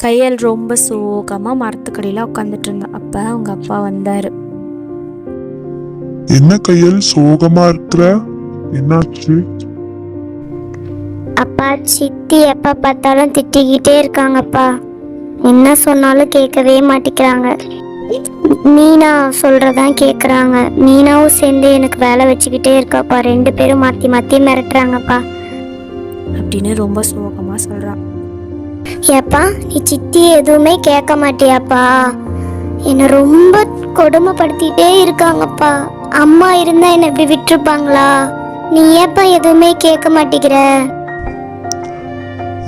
கையல் ரொம்ப சோகமா மரத்துக்கடியில உட்காந்துட்டு இருந்தா. அப்ப அவங்க அப்பா வந்தாரு. என்ன கையல் சோகமா இருக்கிற? என்னாச்சு? அப்பா, சித்தி எப்ப பார்த்தாலும் திட்டிக்கிட்டே இருக்காங்கப்பா. என்ன சொன்னாலும் கேட்கவே மாட்டேங்கிறாங்க. மீனா சொல்றதான் கேக்குறாங்க. மீனாவும் சேர்ந்து எனக்கு வேலை வச்சுக்கிட்டே இருக்காப்பா. 2 பேரும் மாத்தி மாத்தி மிரட்டுறாங்கப்பா அப்படின்னு ரொம்ப சோகமா சொல்றான். ஏப்பா, நீ சித்தி எதுவுமே கேட்க மாட்டியாப்பா? என்னை ரொம்ப கொடுமைப்படுத்திட்டே இருக்காங்கப்பா. அம்மா இருந்தா என்னை இப்படி விட்டுருப்பாங்களா? நீ ஏப்பா எதுவுமே கேட்க மாட்டேங்கிற?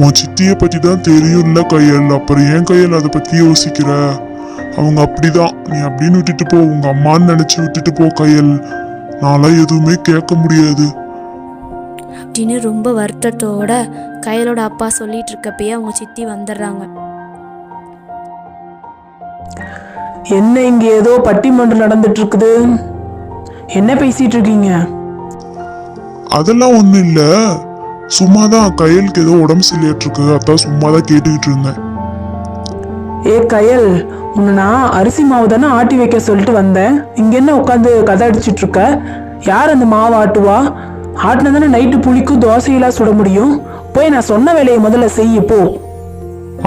உன் சித்திய பத்தி தான் தெரியும்ல கையல், அப்புறம் ஏன் கையல் அதை பத்தி யோசிக்கிற? அவங்க அப்படிதான், நீ அப்படின்னு விட்டுட்டு போ. உங்க அம்மான்னு நினைச்சு விட்டுட்டு போ கையல். நான்லாம் எதுவுமே கேட்க முடியாது அப்படின்னு ரொம்ப வருத்தத்தோட கையலோட அப்பா சொல்லிட்டு இருக்கப்பயே அவங்க சித்தி வந்துடுறாங்க. என்ன இங்க ஏதோ பட்டிமன்றம் நடந்துட்டு இருக்குது? என்ன பேசிட்டு இருக்கீங்க? அதெல்லாம் ஒண்ணும் இல்ல, சும்மாதான் கையலுக்கு ஏதோ உடம்பு சரியாட்டு இருக்கு, அதான் சும்மாதான் கேட்டுக்கிட்டு இருந்தேன். ஏ கயல், உன்னை நான் அரிசி மாவு தானே ஆட்டி வைக்க சொல்லிட்டு வந்தேன். இங்க என்ன உட்காந்து கதை அடிச்சிட்டு இருக்க? யார் அந்த மாவு ஆட்டுவா? ஆட்டினா தானே நைட்டு புளிக்கும் தோசையெல்லாம் சுட முடியும். போய் நான் சொன்ன வேலையை முதல்ல செய்ய போ.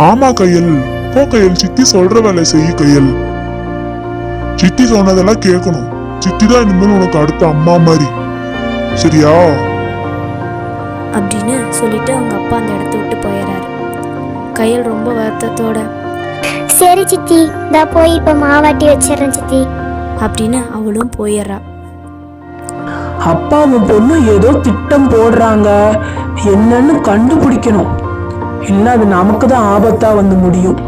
ஆமா கையல், போ கையல், சித்தி சொல்ற வேலை செய்ய கையல். சித்தி சொன்னதெல்லாம் கேட்கணும். சித்தி தான் இனிமேல் உனக்கு அடுத்த அம்மா மாதிரி, சரியா? அப்படின்னு சொல்லிட்டு அவங்க அப்பா அந்த இடத்த விட்டு போயிடுறாரு. கையல் ரொம்ப வருத்தத்தோட சரி சித்தி, நான் போய் இப்ப மாவாட்டி வச்சிடறேன் சித்தி அப்படின்னு அவளும் போயிடுறா. அப்பாவும் பொண்ணு ஏதோ திட்டம் போடுறாங்க, என்னன்னு கண்டுபிடிக்கணும். இல்ல அது நமக்கு தான் ஆபத்தா வந்து முடியும்.